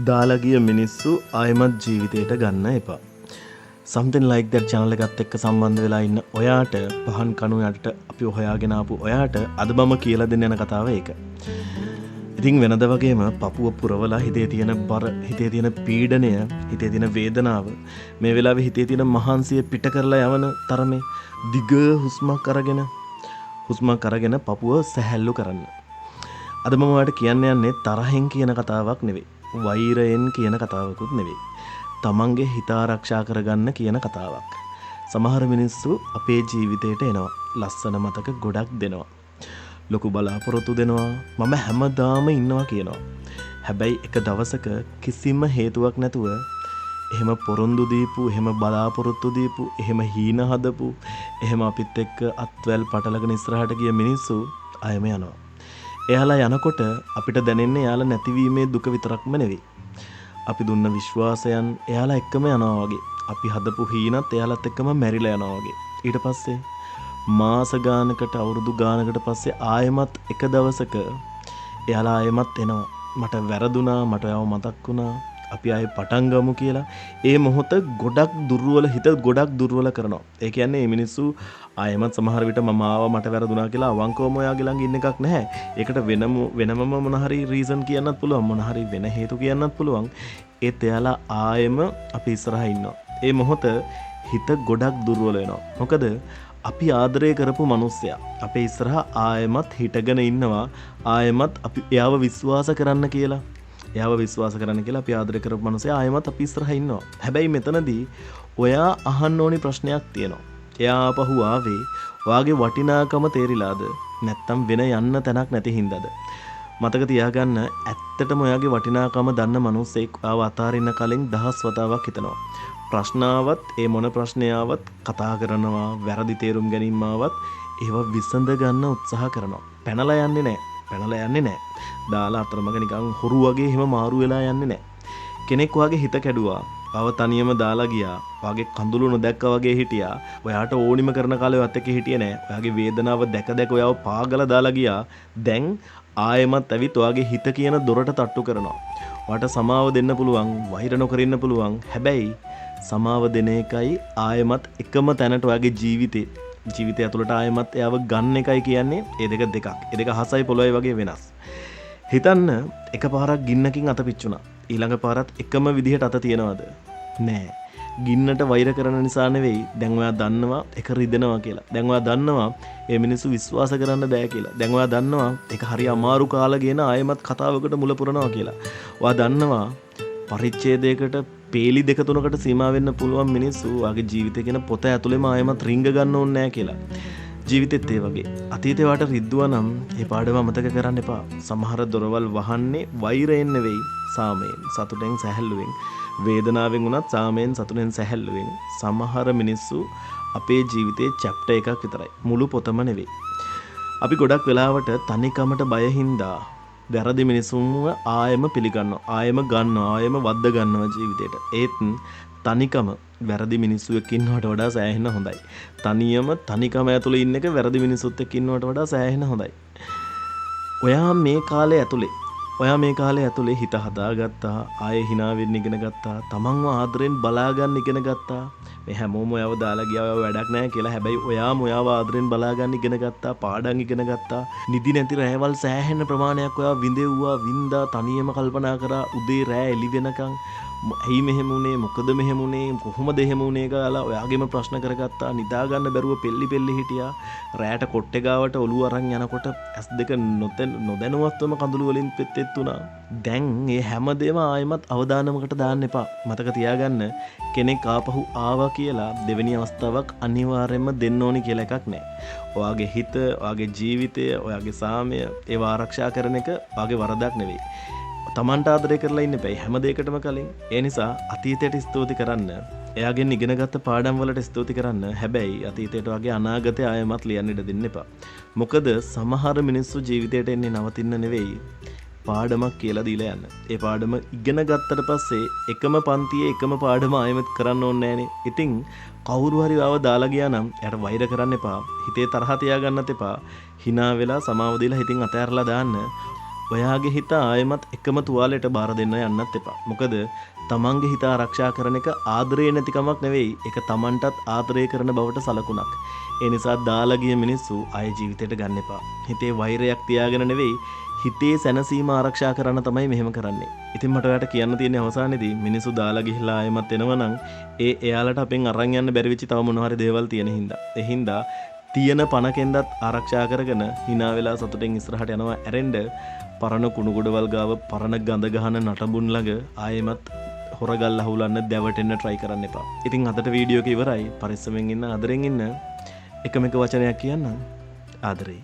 දාලා ගිය මිනිස්සු ආයමත් ජීවිතයට ගන්න එපා. Something like that channel එකත් එක්ක සම්බන්ධ වෙලා ඉන්න ඔයාට පහන් කණු යටට අපි හොයාගෙන ආපු ඔයාට අද මම කියලා දෙන්න යන කතාව ඒක. ඉතින් වෙනද වගේම පපුව පුරවලා හිතේ තියෙන බර, හිතේ තියෙන පීඩනය, හිතේ තියෙන වේදනාව, මේ වෙලාවේ හිතේ තියෙන මහන්සිය පිට කරලා යවන තරමේ දිග හුස්මක් අරගෙන පපුව සැහැල්ලු කරන්න. අද මම ඔයාලට කියන්න යන්නේ තරහෙන් කියන කතාවක් නෙවෙයි. වෛරයෙන් කියන කතාවකුත් නෙවෙයි. තමන්ගේ හිත ආරක්ෂා කරගන්න කියන කතාවක්. සමහර මිනිස්සු අපේ ජීවිතේට එනවා. ලස්සන මතක ගොඩක් දෙනවා. ලොකු බලාපොරොත්තු දෙනවා. මම හැමදාම ඉන්නවා කියනවා. හැබැයි එක දවසක කිසිම හේතුවක් නැතුව එහෙම පොරොන්දු දීපු, එහෙම බලාපොරොත්තු දීපු, එහෙම හීන හදපු, එහෙම අපිත් එක්ක අත්වැල් පටලගෙන ඉස්සරහට ගිය මිනිස්සු ආයෙම යනවා. එයාලා යනකොට අපිට දැනෙන්නේ එයාලා නැතිවීමේ දුක විතරක්ම නෙවෙයි. අපි දුන්න විශ්වාසයන් එයාලා එක්කම යනවා වගේ. අපි හදපු හීනත් එයාලත් එක්කම මැරිලා යනවා වගේ. ඊට පස්සේ මාස ගානකට අවුරුදු ගානකට පස්සේ ආයෙමත් එක දවසක එයාලා ආයෙමත් එනවා. මට වැරදුනා, මට යව මතක් වුණා. අපි ආයෙ පටන් ගමු කියලා. ඒ මොහොත ගොඩක් දුර්වල, හිත ගොඩක් දුර්වල කරනවා. ඒ කියන්නේ මේ මිනිස්සු ආයෙමත් සමහර විට මම ආවා මට වැරදුනා කියලා අවංකවම ඔයාගේ ළඟ ඉන්න එකක් නැහැ. ඒකට වෙනම මොන හරි රීසන් කියන්නත් පුළුවන්, මොන හරි වෙන හේතු කියන්නත් පුළුවන්. ඒත් එයාලා ආයෙම අපි ඉස්සරහා ඉන්නවා. ඒ මොහොත හිත ගොඩක් දුර්වල වෙනවා. මොකද අපි ආදරය කරපු මිනිස්සයා අපේ ඉස්සරහා ආයෙමත් හිටගෙන ඉන්නවා. ආයෙමත් අපි එයාව විශ්වාස කරන්න කියලා අපි ආදරය කරපු මිනිස්සයා ආයෙමත් අපි ඉස්සරහා ඉන්නවා. හැබැයි මෙතනදී ඔයා අහන්න ඕනි ප්‍රශ්නයක් තියෙනවා. එයා ආපහු ආවේ ඔයාගේ වටිනාකම තේරිලාද? නැත්තම් වෙන යන්න තැනක් නැති හින්දාද? මතක තියාගන්න, ඇත්තටම ඔයාගේ වටිනාකම දන්න මිනිස්සෙක් ආව අතාරින්න කලින් 10 වතාවක් හිතනවා. ප්‍රශ්නාවත්, ඒ මොන ප්‍රශ්නයාවත් කතා කරනවා, වැරදි තේරුම් ගැනීම ආවත් ඒව විසඳ ගන්න උත්සාහ කරනවා. පැනලා යන්නේ නැහැ. දාලා අතරමඟ නිකන් හොරු වගේ එහෙම මාරු වෙලා යන්නේ නැහැ. කෙනෙක් වාගේ හිත කැඩුවා. ආව තනියම දාලා ගියා. වාගේ කඳුළු නොදැක්කා වගේ හිටියා. ඔයාට ඕනිම කරන කාලේ ඔයත් එක්ක හිටියේ නැහැ. ඔයාගේ වේදනාව දැක ඔයාව පාගලා දාලා ගියා. දැන් ආයෙමත් ඇවිත් ඔයාගේ හිත කියන දොරට තට්ටු කරනවා. ඔයාට සමාව දෙන්න පුළුවන්, වෛර නොකර ඉන්න පුළුවන්. හැබැයි සමාව දෙන එකයි ආයෙමත් එකම තැනට ඔයාගේ ජීවිතය ඇතුළට ආයෙමත් එයාව ගන්න එකයි කියන්නේ ඒ දෙක. ඒ දෙක හසයි පොළොයි වගේ වෙනස්. හිතන්න, එකපාරක් ගින්නකින් අත පිච්චුණා. ඊළඟ පාරත් එකම විදිහට අත තියනවද? නෑ. ගින්නට වෛර කරන නිසා නෙවෙයි. දැන් ඔයා දන්නවා ඒක රිදෙනවා කියලා. දැන් ඔයා දන්නවා මේ මිනිස්සු විශ්වාස කරන්න බෑ කියලා. දැන් ඔයා දන්නවා ඒක හරි අමාරු කාලා ගෙන ආයෙමත් කතාවකට මුල පුරනවා කියලා. ඔයා දන්නවා පරිච්ඡේදයකට පේලි 2-3කට සීමා වෙන්න පුළුවන් මිනිස්සු ආගේ ජීවිතේ කියන පොත ඇතුළේම ආයෙමත් රිංග ගන්න ඕනේ නැහැ කියලා. ජීවිතෙත් ඒ වගේ. අතීතේ වාට රිද්දුවා නම් ඒ පාඩම අමතක කරන්න එපා. සමහර දොරවල් වහන්නේ වෛරයෙන් නෙවෙයි, සාමයෙන්, සතුටෙන්, සැහැල්ලුවෙන්. වේදනාවෙන් වුණත් සාමයෙන්, සතුටෙන්, සැහැල්ලුවෙන්. සමහර මිනිස්සු අපේ ජීවිතේ චැප්ටර් එකක් විතරයි. මුළු පොතම නෙවෙයි. අපි ගොඩක් වෙලාවට තනිකමට බය හින්දා වැරදි මිනිසුන්ව ආයෙම පිළිගන්නවා, ආයෙම ගන්නවා, ආයෙම වද්ද ගන්නවා ජීවිතේට. ඒත් තනිකම වැරදි මිනිස්සු එක්ක ඉන්නවට වඩා සෑහෙන හොඳයි. තනිකම ඇතුලේ ඉන්න එක වැරදි මිනිස්සුත් එක්ක ඉන්නවට වඩා සෑහෙන හොඳයි. ඔයා මේ කාලේ ඇතුලේ හිත හදාගත්තා, ආයෙ hina වෙන්න ඉගෙන ගත්තා, තමන්ව ආදරෙන් බලා ගන්න ඉගෙන ගත්තා. මේ හැමෝම ඔයාව දාලා ගියා ඔයාව වැඩක් නැහැ කියලා. හැබැයි ඔයාව ආදරෙන් බලා ගන්න ඉගෙන ගත්තා, පාඩම් ඉගෙන ගත්තා. නිදි නැති රැවල් සෑහෙන ප්‍රමාණයක් ඔයා වින්දා, තනියම කල්පනා කරා උදේ රෑ එළි වෙනකන්. ඇයි මෙහෙම උනේ, මොකද මෙහෙම උනේ, කොහොමද එහෙම උනේ කියලා ඔයාගෙම ප්‍රශ්න කරගත්තා. නිදා ගන්න බැරුව පෙල්ලි හිටියා. රැයට කොට්ටේ ගාවට ඔළුව අරන් යනකොට S2 නොදැනුවත්වම කඳුළු වලින් පෙත්තෙත් උනා. දැන් මේ හැමදේම ආයෙමත් අවදානමකට දාන්න එපා. මතක තියාගන්න, කෙනෙක් ආපහු ආවා කියලා දෙවෙනි අවස්ථාවක් අනිවාර්යයෙන්ම දෙන්න ඕනි කියලා එකක් නැහැ. ඔයාගේ හිත, ඔයාගේ ජීවිතය, ඔයාගේ සාමය ඒව ආරක්ෂා කරන එක ඔයාගේ වරදක් නෙවෙයි. තමන්ට ආදරය කරලා ඉන්න බෑ හැම දෙයකටම කලින්. ඒ නිසා අතීතයට ස්තුති කරන්න, එයාගෙන් ඉගෙනගත්ත පාඩම් වලට ස්තුති කරන්න. හැබැයි අතීතයට වගේ අනාගතය ආයෙමත් ලියන්න ඉඩ දෙන්න එපා. මොකද සමහර මිනිස්සු ජීවිතයට එන්නේ නවතින්න නෙවෙයි, පාඩමක් කියලා දීලා යන්න. ඒ පාඩම ඉගෙන ගත්තට පස්සේ එකම පන්තියේ එකම පාඩම ආයෙමත් කරන්න ඕනේ නෑනේ. ඉතින් කවුරු හරි ආව දාලා ගියා නම් එයාට වෛර කරන්න එපා. හිතේ තරහ තියාගන්නත් එපා. hina වෙලා සමාව දීලා හිතින් අතහැරලා දාන්න. ඔයාගේ හිත ආයෙමත් එකම තුවාලයට බාර දෙන්න යන්නත් එපා. මොකද තමන්ගේ හිත ආරක්ෂා කරන එක ආදරේ නැතිකමක් නෙවෙයි. ඒක තමන්ටත් ආදරේ කරන බවට සලකුණක්. ඒ නිසා දාලා ගිය මිනිස්සු ආයෙ ජීවිතයට ගන්න එපා. හිතේ වෛරයක් තියාගෙන නෙවෙයි, හිතේ සැනසීම ආරක්ෂා කරන්න තමයි මෙහෙම කරන්නේ. ඉතින් මට ඔයාලට කියන්න තියෙන්නේ අවසානයේදී මිනිස්සු දාලා ගිහිලා ආයෙමත් එනවනම් එයාලට අපෙන් අරන් යන්න බැරි වෙච්ච තව මොන හරි දේවල් තියෙන හින්දා. ඒ හින්දා තියෙන පණකෙන්දත් ආරක්ෂා කරගෙන hina වෙලා සතුටින් ඉස්සරහට යනවා ඇරෙන්න පරණ කුණු ගොඩවල් ගාව පරණ ගඳ ගහන නටබුන් ළඟ ආයෙමත් හොරගල් අහුලන්න දැවටෙන්න try කරන්න එපා. ඉතින් අදට වීඩියෝ එක ඉවරයි. පරිස්සමෙන් ඉන්න, ආදරෙන් ඉන්න. එකම එක වචනයක් කියන්නම්. ආදරේ.